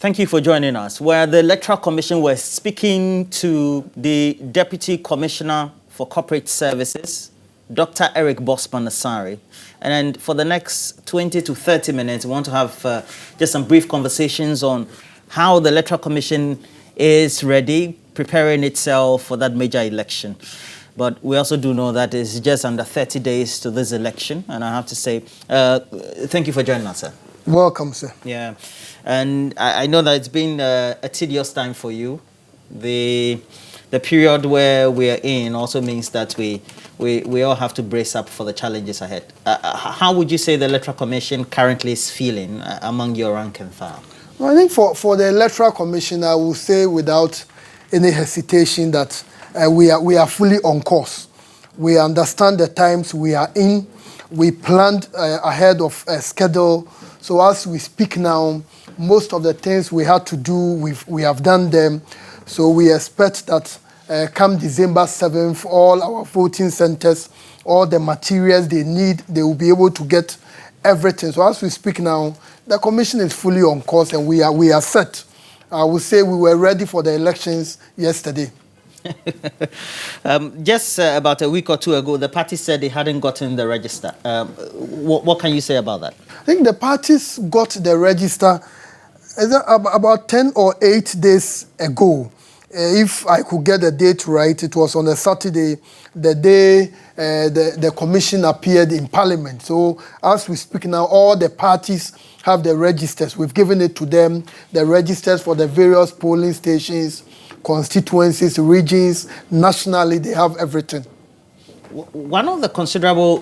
Thank you for joining us. Where the Electoral Commission was speaking to the Deputy Commissioner for Corporate Services, Dr. Eric Bosman-Asari. And then for the next 20 to 30 minutes, we want to have just some brief conversations on how the Electoral Commission is ready, preparing itself for that major election. But we also do know that it's just under 30 days to this election. And I have to say, thank you for joining us, sir. Welcome, sir. Yeah. And I know that it's been a tedious time for you. The period where we are in also means that we all have to brace up for the challenges ahead. How would you say the Electoral Commission currently is feeling among your rank and file? Well, I think for the Electoral Commission, I will say without any hesitation that we are fully on course. We understand the times we are in. We planned ahead of a schedule. So as we speak now, most of the things we had to do, we have done them. So we expect that come December 7th, all our voting centers, all the materials they need, they will be able to get everything. So as we speak now, the commission is fully on course and we are set. I would say we were ready for the elections yesterday. Just about a week or two ago, the party said they hadn't gotten the register. What can you say about that? I think the parties got the register about 10 or 8 days ago. If I could get the date right, it was on a Saturday, the day the commission appeared in Parliament. So as we speak now, all the parties have the registers. We've given it to them, the registers for the various polling stations, constituencies, regions, nationally, they have everything. One of the considerable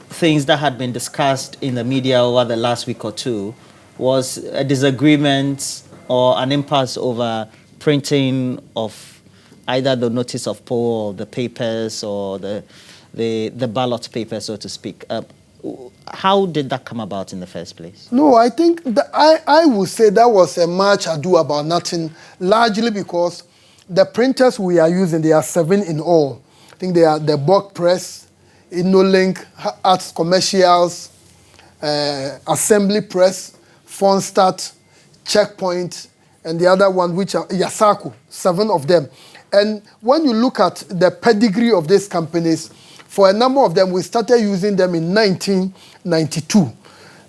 things that had been discussed in the media over the last week or two was a disagreement or an impasse over printing of either the notice of poll or the papers or the ballot paper, so to speak. How did that come about in the first place? No, I think I would say that was a much ado about nothing, largely because the printers we are using, they are 7 in all. I think they are the Bulk Press, InnoLink, Arts Commercials, Assembly Press, Fonstat, Checkpoint, and the other one, which are Yasaku, 7 of them. And when you look at the pedigree of these companies, for a number of them, we started using them in 1992.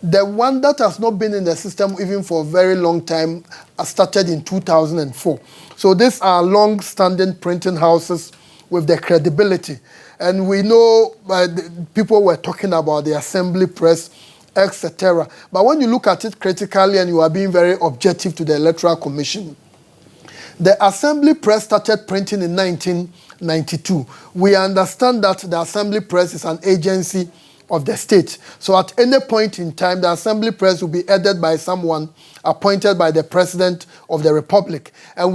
The one that has not been in the system even for a very long time started in 2004. So these are long-standing printing houses with the credibility. And we know people were talking about the Assembly Press, etc. But when you look at it critically and you are being very objective to the Electoral Commission, the Assembly Press started printing in 1992. We understand that the Assembly Press is an agency of the state. So at any point in time, the Assembly Press will be headed by someone appointed by the President of the Republic. And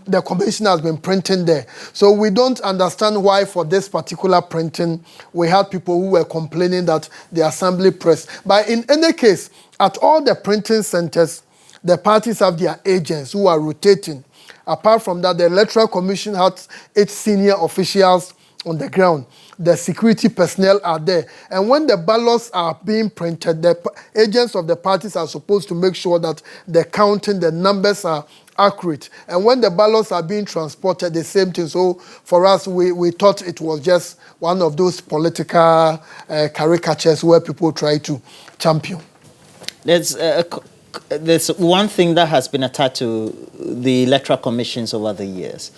the commission has been printing there. So we don't understand why for this particular printing, we had people who were complaining that the Assembly Press. But in any case, at all the printing centers, the parties have their agents who are rotating. Apart from that, the Electoral Commission has its senior officials on the ground. The security personnel are there. And when the ballots are being printed, the agents of the parties are supposed to make sure that the counting, the numbers are accurate. And when the ballots are being transported, the same thing. So for us, we thought it was just one of those political caricatures where people try to champion. There's one thing that has been attached to the Electoral Commissions over the years.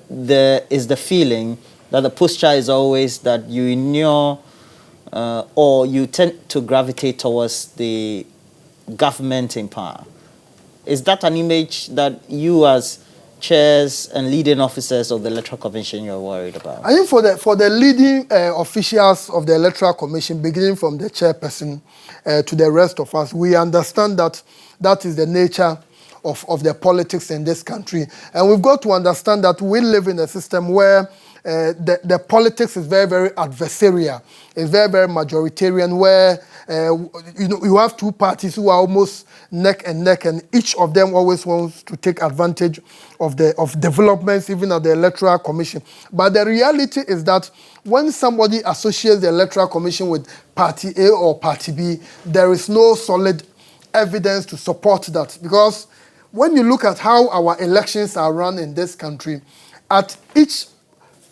There is the feeling that the posture is always that you ignore or you tend to gravitate towards the government in power. Is that an image that you as chairs and leading officers of the Electoral Commission you're worried about? I think for the leading officials of the Electoral Commission, beginning from the chairperson to the rest of us, we understand that that is the nature of the politics in this country. And we've got to understand that we live in a system where the politics is very, very adversarial. It's very, very majoritarian, where you have two parties who are almost neck and neck, and each of them always wants to take advantage of developments, even at the Electoral Commission. But the reality is that when somebody associates the Electoral Commission with Party A or Party B, there is no solid evidence to support that, because when you look at how our elections are run in this country, at each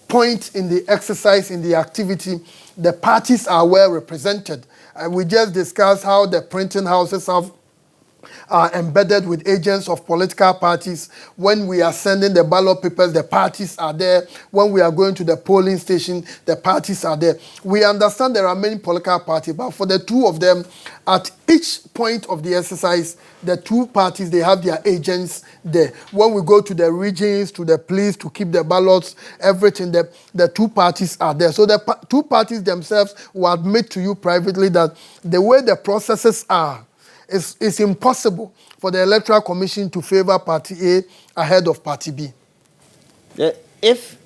point in the exercise, in the activity, the parties are well represented. And we just discussed how the printing houses are embedded with agents of political parties. When we are sending the ballot papers, the parties are there. When we are going to the polling station, the parties are there. We understand there are many political parties, but for the two of them, at each point of the exercise, the two parties, they have their agents there. When we go to the regions, to the police, to keep the ballots, everything, the two parties are there. So the two parties themselves will admit to you privately that the way the processes are, it's impossible for the Electoral Commission to favor Party A ahead of Party B. If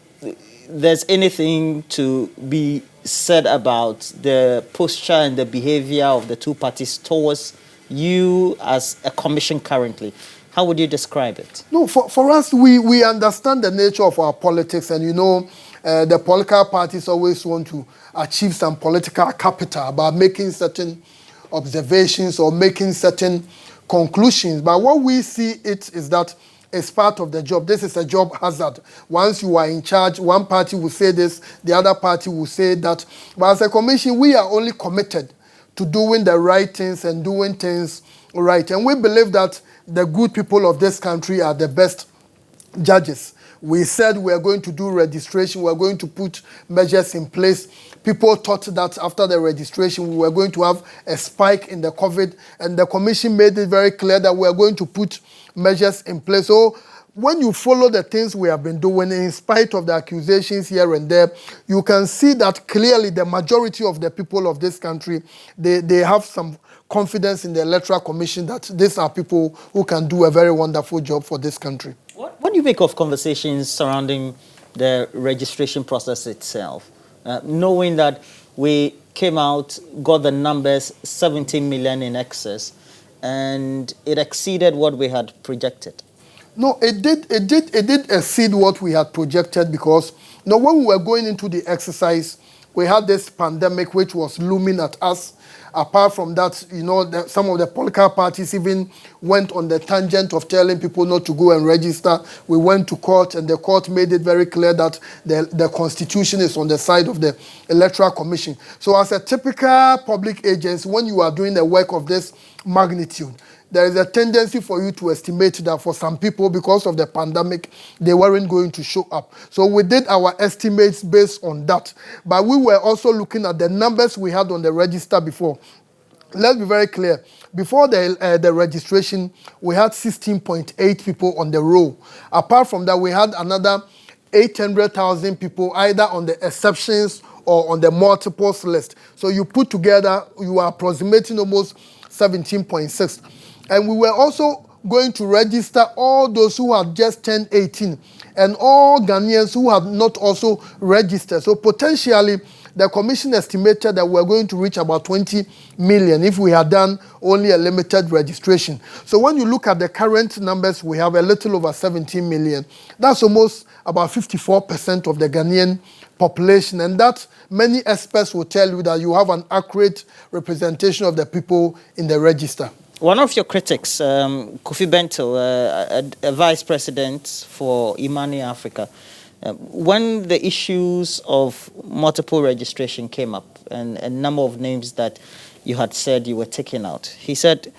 there's anything to be said about the posture and the behavior of the two parties towards you as a commission currently, how would you describe it? No, for us, we understand the nature of our politics, and the political parties always want to achieve some political capital by making certain observations or making certain conclusions. But what we see it is that it's part of the job. This is a job hazard. Once you are in charge, one party will say this, the other party will say that. But as a commission, we are only committed to doing the right things and doing things right. And we believe that the good people of this country are the best judges. We said we are going to do registration, we are going to put measures in place. People thought that after the registration we were going to have a spike in the COVID, and the commission made it very clear that we are going to put measures in place. So when you follow the things we have been doing, in spite of the accusations here and there, you can see that clearly the majority of the people of this country, they have some confidence in the Electoral Commission that these are people who can do a very wonderful job for this country. What do you make of conversations surrounding the registration process itself? Knowing that we came out, got the numbers 17 million in excess, and it exceeded what we had projected. No, it did exceed what we had projected, because when we were going into the exercise, we had this pandemic which was looming at us. Apart from that, some of the political parties even went on the tangent of telling people not to go and register. We went to court, and the court made it very clear that the Constitution is on the side of the Electoral Commission. So as a typical public agency, when you are doing the work of this magnitude, there is a tendency for you to estimate that for some people, because of the pandemic, they weren't going to show up. So we did our estimates based on that. But we were also looking at the numbers we had on the register before. Let's be very clear. Before the registration, we had 16.8 people on the roll. Apart from that, we had another 800,000 people either on the exceptions or on the multiples list. So you put together, you are approximating almost 17.6. And we were also going to register all those who had just turned 18 and all Ghanaians who had not also registered. So potentially, the commission estimated that we were going to reach about 20 million if we had done only a limited registration. So when you look at the current numbers, we have a little over 17 million. That's almost about 54% of the Ghanaian population, and that many experts will tell you that you have an accurate representation of the people in the register. One of your critics, Kofi Bento, a vice president for Imani Africa, when the issues of multiple registration came up and a number of names that you had said you were taking out, he said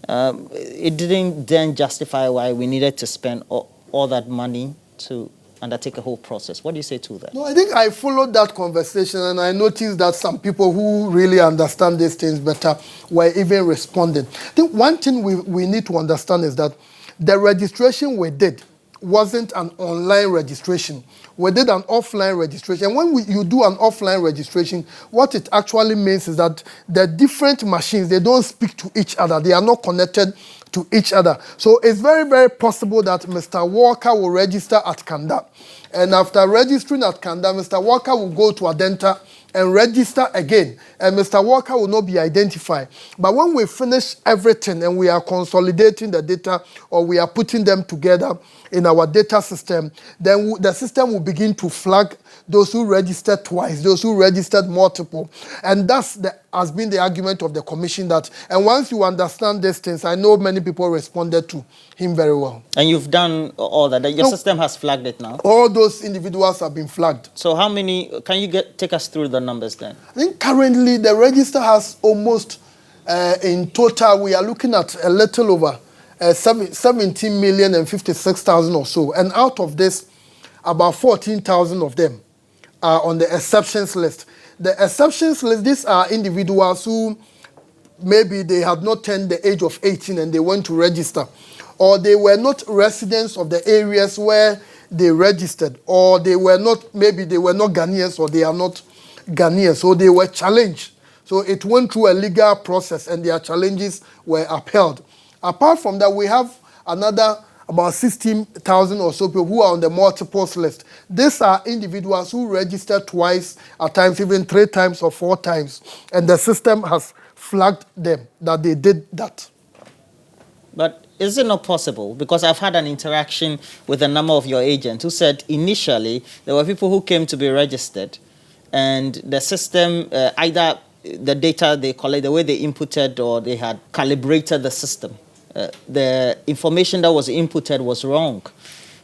it didn't then justify why we needed to spend all that money to undertake a whole process. What do you say to that? No, I think I followed that conversation, and I noticed that some people who really understand these things better were even responding. I think one thing we need to understand is that the registration we did wasn't an online registration. We did an offline registration. When you do an offline registration, what it actually means is that the different machines, they don't speak to each other. They are not connected to each other. So it's very, very possible that Mr. Walker will register at Kanda. And after registering at Kanda, Mr. Walker will go to Adenta and register again. And Mr. Walker will not be identified. But when we finish everything and we are consolidating the data, or we are putting them together in our data system, then the system will begin to flag those who registered twice, those who registered multiple. And that's the has been the argument of the commission that, and once you understand these things, I know many people responded to him very well. And you've done all that. Your system has flagged it now? All those individuals have been flagged. So how many, can you take us through the numbers then? I think currently the register has almost, in total, we are looking at a little over 17,056,000 or so. And out of this, about 14,000 of them are on the exceptions list. The exceptions list, these are individuals who maybe they had not turned the age of 18 and they went to register, or they were not residents of the areas where they registered, or they were not, maybe they were not Ghanaians or they are not Ghanaians, so they were challenged. So it went through a legal process and their challenges were upheld. Apart from that, we have another about 16,000 or so people who are on the multiples list. These are individuals who registered twice, at times even 3 times or 4 times, and the system has flagged them that they did that. But is it not possible? Because I've had an interaction with a number of your agents who said initially there were people who came to be registered, and the system, either the data they collect, the way they inputted, or they had calibrated the system. The information that was inputted was wrong.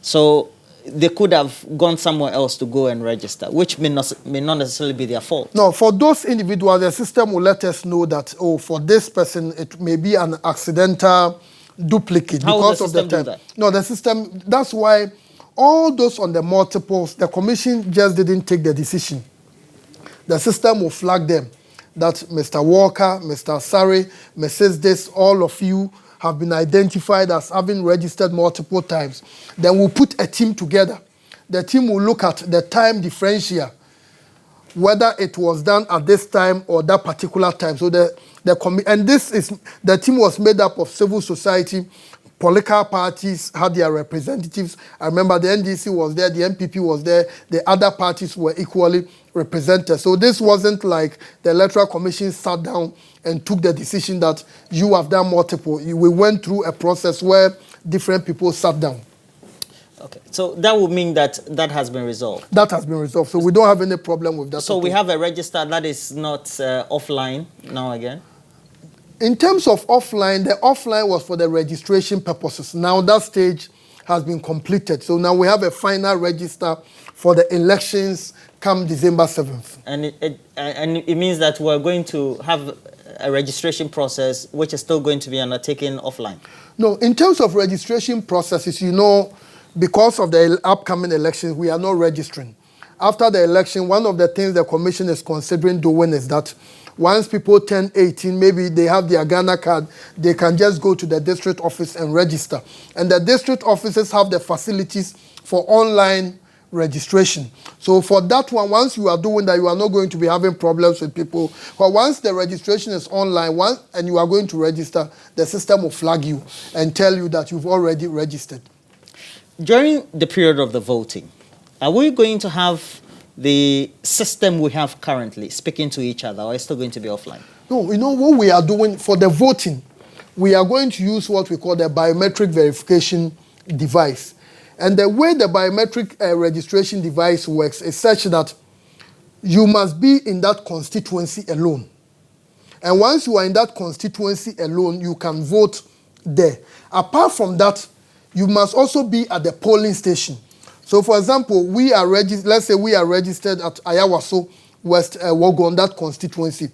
So they could have gone somewhere else to go and register, which may not necessarily be their fault. No, for those individuals, the system will let us know that, oh, for this person, it may be an accidental duplicate. How because will the of the system time. do that? No, the system, that's why all those on the multiples, the commission just didn't take the decision. The system will flag them that Mr. Walker, Mr. Sari, Mrs. This, all of you have been identified as having registered multiple times. Then we'll put a team together. The team will look at the time differential, whether it was done at this time or that particular time. So the team was made up of civil society, political parties had their representatives. I remember the NDC was there, the MPP was there, the other parties were equally represented. So this wasn't like the Electoral Commission sat down and took the decision that you have done multiple. We went through a process where different people sat down. Okay, so that would mean that that has been resolved. That has been resolved, so we don't have any problem with that. So we have a register that is not offline now again? In terms of offline, the offline was for the registration purposes. Now that stage has been completed. So now we have a final register for the elections come December 7th. And it means that we're going to have a registration process which is still going to be undertaken offline? No, in terms of registration processes, you know, because of the upcoming elections, we are not registering. After the election, one of the things the commission is considering doing is that once people turn 18, maybe they have their Ghana card, they can just go to the district office and register. And the district offices have the facilities for online registration. So for that one, once you are doing that, you are not going to be having problems with people. But once the registration is online, and you are going to register, the system will flag you and tell you that you've already registered. During the period of the voting, are we going to have the system we have currently speaking to each other, or is it still going to be offline? No, you know what we are doing for the voting? We are going to use what we call the biometric verification device. And the way the biometric registration device works is such that you must be in that constituency alone. And once you are in that constituency alone, you can vote there. Apart from that, you must also be at the polling station. So, for example, let's say we are registered at Ayawaso West Wogon, that constituency.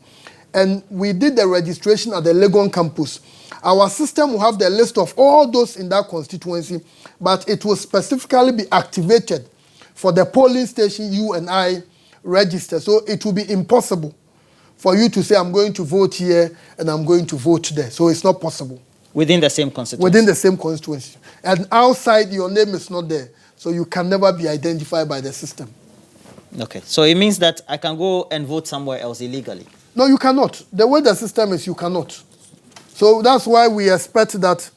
And we did the registration at the Legon campus. Our system will have the list of all those in that constituency, but it will specifically be activated for the polling station you and I register. So it will be impossible for you to say, I'm going to vote here and I'm going to vote there. So it's not possible. Within the same constituency? Within the same constituency. And outside, your name is not there. So you can never be identified by the system. Okay. So it means that I can go and vote somewhere else illegally? No, you cannot. The way the system is, you cannot. So that's why we expect that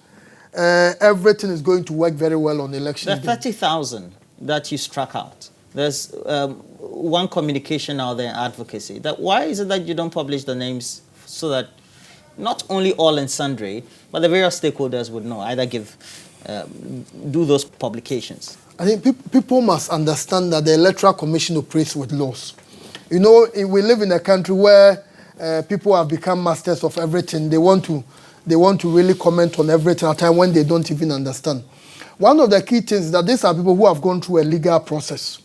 everything is going to work very well on election day. The 30,000 that you struck out, there's one communication out there, advocacy. Why is it that you don't publish the names so that not only all and sundry, but the various stakeholders would know, either do those publications? I think people must understand that the Electoral Commission operates with laws. You know, we live in a country where people have become masters of everything. They want to really comment on everything at a time when they don't even understand. One of the key things is that these are people who have gone through a legal process.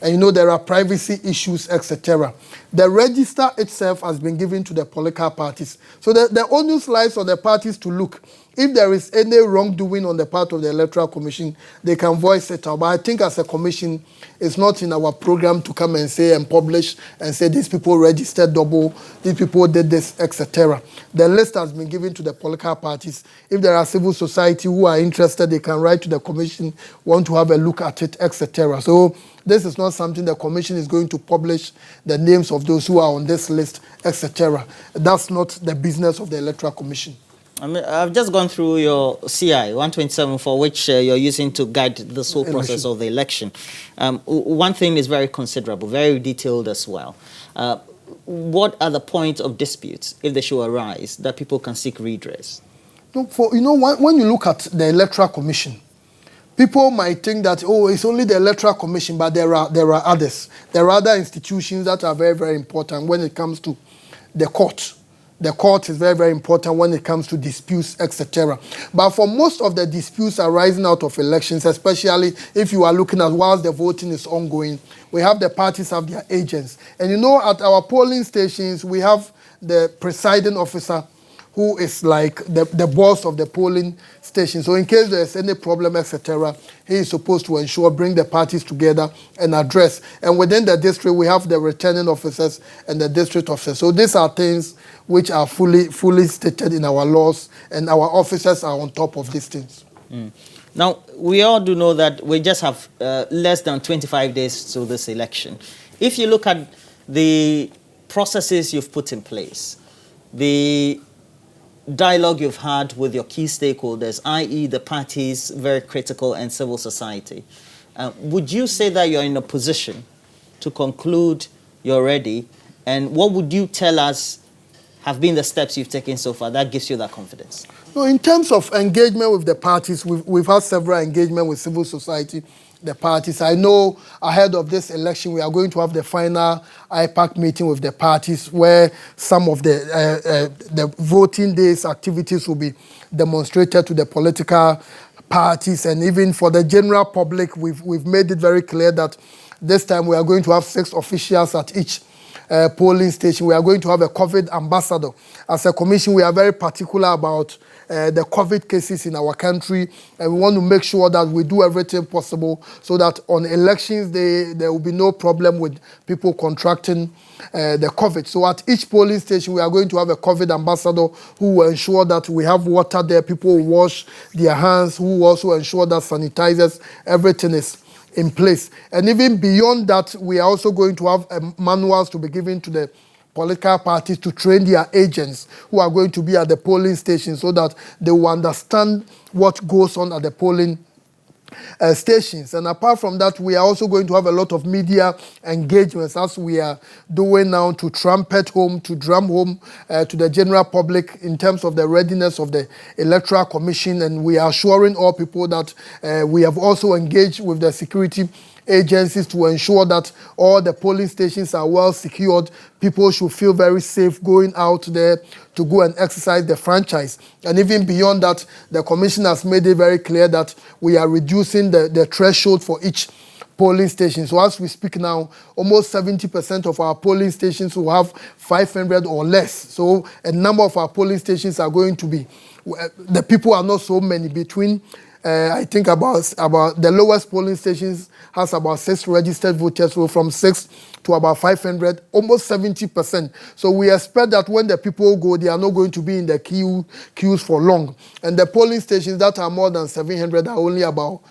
And you know, there are privacy issues, etc. The register itself has been given to the political parties. So the onus lies on the parties to look. If there is any wrongdoing on the part of the Electoral Commission, they can voice it out. But I think as a commission, it's not in our program to come and say and publish and say these people registered double, these people did this, etc. The list has been given to the political parties. If there are civil society who are interested, they can write to the commission, want to have a look at it, etc. So this is not something the commission is going to publish the names of those who are on this list, etc. That's not the business of the Electoral Commission. I mean, I've just gone through your CI 127 for which you're using to guide this whole process of the election. One thing is very considerable, very detailed as well. What are the points of disputes, if they should arise, that people can seek redress? No, when you look at the Electoral Commission, people might think that, oh, it's only the Electoral Commission, but there are others. There are other institutions that are very, very important when it comes to the court. The court is very, very important when it comes to disputes, etc. But for most of the disputes arising out of elections, especially if you are looking at whilst the voting is ongoing, we have the parties have their agents. And you know, at our polling stations, we have the presiding officer who is like the boss of the polling station. So in case there's any problem, etc., he is supposed to ensure, bring the parties together and address. And within the district, we have the returning officers and the district officers. So these are things which are fully stated in our laws, and our officers are on top of these things. Now, we all do know that we just have less than 25 days to this election. If you look at the processes you've put in place, the dialogue you've had with your key stakeholders, i.e. the parties, very critical, and civil society, would you say that you're in a position to conclude you're ready? And what would you tell us have been the steps you've taken so far that gives you that confidence? No, in terms of engagement with the parties, we've had several engagement with civil society, the parties. I know ahead of this election, we are going to have the final IPAC meeting with the parties where some of the voting days activities will be demonstrated to the political parties, and even for the general public, we've made it very clear that this time we are going to have 6 officials at each polling station. We are going to have a COVID ambassador. As a commission, we are very particular about the COVID cases in our country, and we want to make sure that we do everything possible so that on elections day, there will be no problem with people contracting the COVID. So at each polling station, we are going to have a COVID ambassador who will ensure that we have water there, people will wash their hands, who will also ensure that sanitizers, everything is in place. And even beyond that, we are also going to have manuals to be given to the political parties to train their agents who are going to be at the polling station so that they will understand what goes on at the polling stations. And apart from that, we are also going to have a lot of media engagements as we are doing now to trumpet home, to drum home to the general public in terms of the readiness of the Electoral Commission. And we are assuring all people that we have also engaged with the security agencies to ensure that all the polling stations are well secured. People should feel very safe going out there to go and exercise the franchise. And even beyond that, the Commission has made it very clear that we are reducing the threshold for each polling station. So as we speak now, almost 70% of our polling stations will have 500 or less. So a number of our polling stations are going to be, the people are not so many between I think about the lowest polling stations has about 6 registered voters, so from 6 to about 500, almost 70%. So we expect that when the people go, they are not going to be in the queues for long. And the polling stations that are more than 700 are only about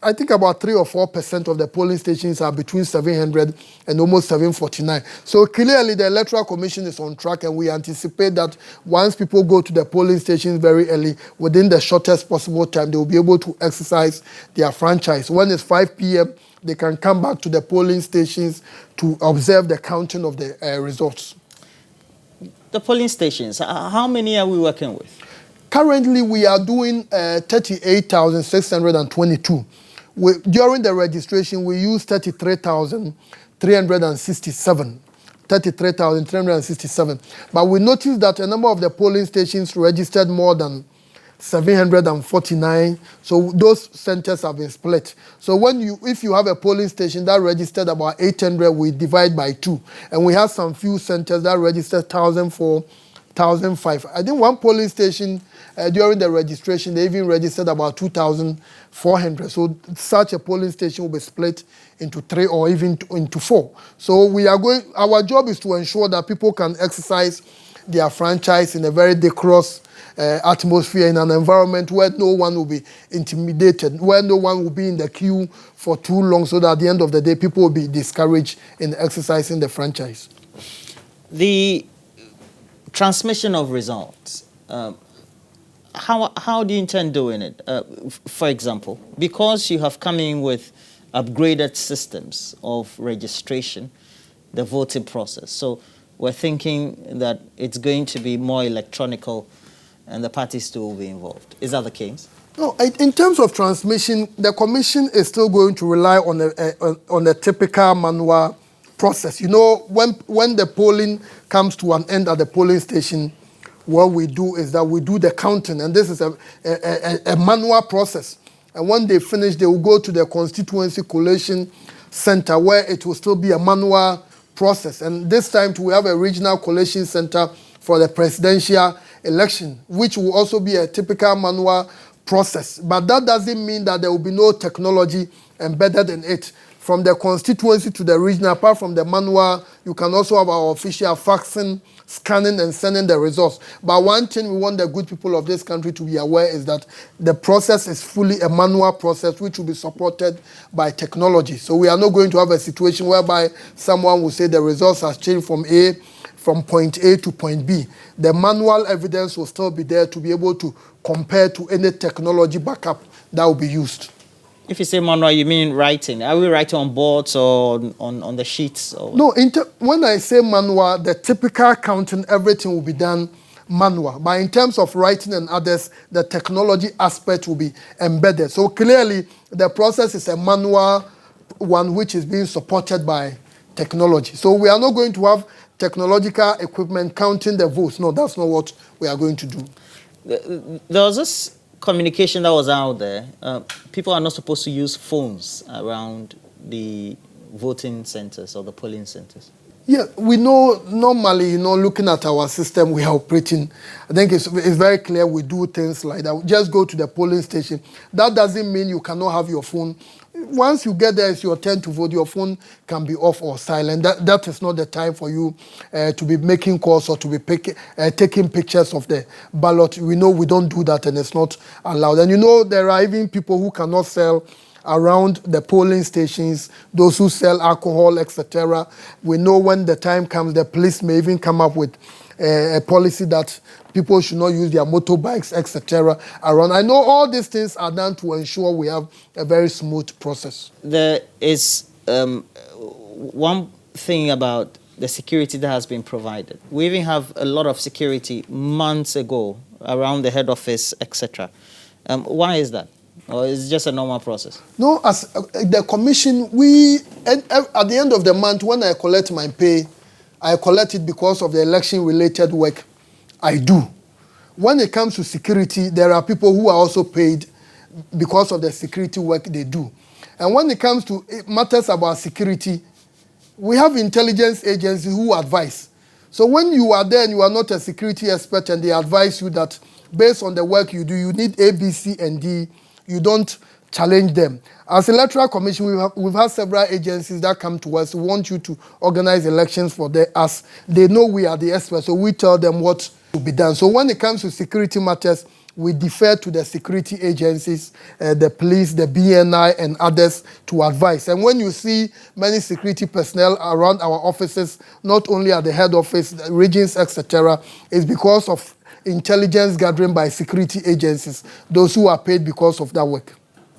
I think about 3 or 4% of the polling stations are between 700 and almost 749. So clearly the Electoral Commission is on track, and we anticipate that once people go to the polling stations very early, within the shortest possible time, they will be able to exercise their franchise. When it's 5 p.m., they can come back to the polling stations to observe the counting of the results. The polling stations, how many are we working with? Currently, we are doing 38,622. During the registration, we used 33,367 33,367. But we noticed that a number of the polling stations registered more than 749. So those centers have been split. So if you have a polling station that registered about 800, we divide by 2. And we have some few centers that registered 1,004, 1,005. I think one polling station during the registration, they even registered about 2,400. So such a polling station will be split into 3 or even into 4. So our job is to ensure that people can exercise their franchise in a very decorous atmosphere, in an environment where no one will be intimidated, where no one will be in the queue for too long, so that at the end of the day, people will be discouraged in exercising the franchise. The transmission of results, how do you intend doing it? For example, because you have come in with upgraded systems of registration, the voting process. So we're thinking that it's going to be more electronical and the parties too will be involved. Is that the case? No, in terms of transmission, the commission is still going to rely on a typical manual process. You know, when the polling comes to an end at the polling station, what we do is that we do the counting, and this is a manual process. And when they finish, they will go to the constituency collation center where it will still be a manual process. And this time we have a regional collation center for the presidential election, which will also be a typical manual process. But that doesn't mean that there will be no technology embedded in it. From the constituency to the regional, apart from the manual, you can also have our official faxing, scanning, and sending the results. But one thing we want the good people of this country to be aware is that the process is fully a manual process, which will be supported by technology. So we are not going to have a situation whereby someone will say the results has changed from point A to point B. The manual evidence will still be there to be able to compare to any technology backup that will be used. If you say manual, you mean writing. Are we writing on boards or on the sheets? Or? No, when I say manual, the typical counting, everything will be done manual. But in terms of writing and others, the technology aspect will be embedded. So clearly, the process is a manual one which is being supported by technology. So we are not going to have technological equipment counting the votes. No, that's not what we are going to do. There was this communication that was out there. People are not supposed to use phones around the voting centers or the polling centers. Yeah, we know normally, looking at our system we are operating, I think it's very clear we do things like that. Just go to the polling station. That doesn't mean you cannot have your phone. Once you get there, it's your turn to vote. Your phone can be off or silent. That is not the time for you to be making calls or to be taking pictures of the ballot. We know we don't do that, and it's not allowed. And there are even people who cannot sell around the polling stations, those who sell alcohol, etc. We know when the time comes, the police may even come up with a policy that people should not use their motorbikes, etc. around. I know all these things are done to ensure we have a very smooth process. There is one thing about the security that has been provided. We even have a lot of security months ago around the head office, etc. Why is that? Or is it just a normal process? No, as the commission, at the end of the month, when I collect my pay, I collect it because of the election-related work I do. When it comes to security, there are people who are also paid because of the security work they do. And when it comes to matters about security, we have intelligence agencies who advise. So when you are there and you are not a security expert and they advise you that based on the work you do, you need A, B, C, and D, you don't challenge them. As Electoral Commission, we've had several agencies that come to us. We want you to organize elections for us. They know we are the experts, so we tell them what to be done. So when it comes to security matters, we defer to the security agencies, the police, the BNI, and others to advise. And when you see many security personnel around our offices, not only at the head office, the regions, etc., it's because of intelligence gathering by security agencies, those who are paid because of that work.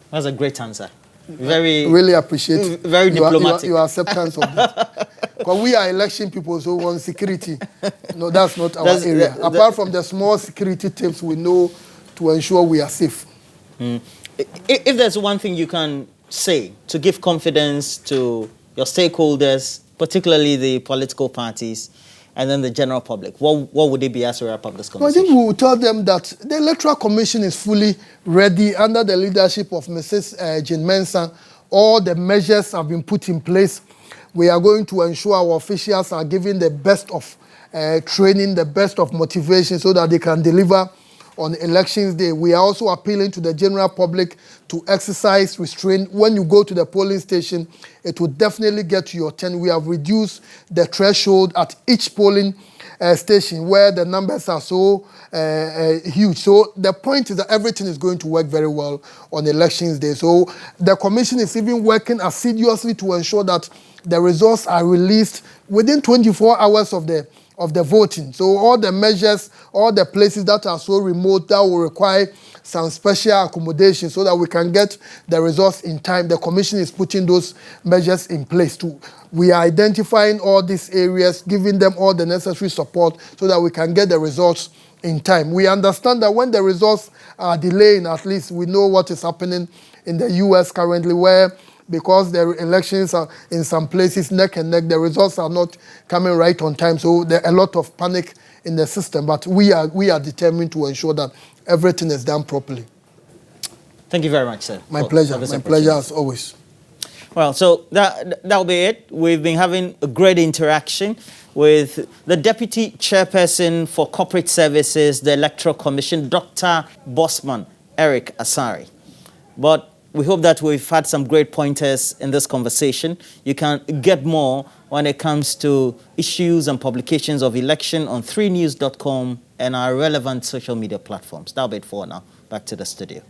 That's a great answer. Really appreciate very diplomatic. Your acceptance of that. Because we are election people, so on security, no, that's not our area. Apart from the small security tips we know to ensure we are safe. If there's one thing you can say to give confidence to your stakeholders particularly the political parties and then the general public? What would it be as we wrap up this I conversation? think we will tell them that the Electoral Commission is fully ready under the leadership of Mrs. Jean Mensah. All the measures have been put in place. We are going to ensure our officials are given the best of training, the best of motivation so that they can deliver on elections day. We are also appealing to the general public to exercise restraint. When you go to the polling station, it will definitely get to your turn. We have reduced the threshold at each polling station where the numbers are so huge. So the point is that everything is going to work very well on elections day. So the commission is even working assiduously to ensure that the results are released within 24 hours of the voting. So all the measures, all the places that are so remote that will require some special accommodation so that we can get the results in time. The commission is putting those measures in place too. We are identifying all these areas, giving them all the necessary support so that we can get the results in time. We understand that when the results are delaying, at least we know what is happening in the US currently, where because the elections are in some places neck and neck, the results are not coming right on time. So there's a lot of panic in the system. But we are determined to ensure that everything is done properly. Thank you very much, sir. My pleasure. My pleasure as always. Well, so that'll be it. We've been having a great interaction with the Deputy Chairperson for Corporate Services, the Electoral Commission, Dr. Bosman Eric Asare. But we hope that we've had some great pointers in this conversation. You can get more when it comes to issues and publications of election on 3news.com and our relevant social media platforms. That'll be it for now. Back to the studio.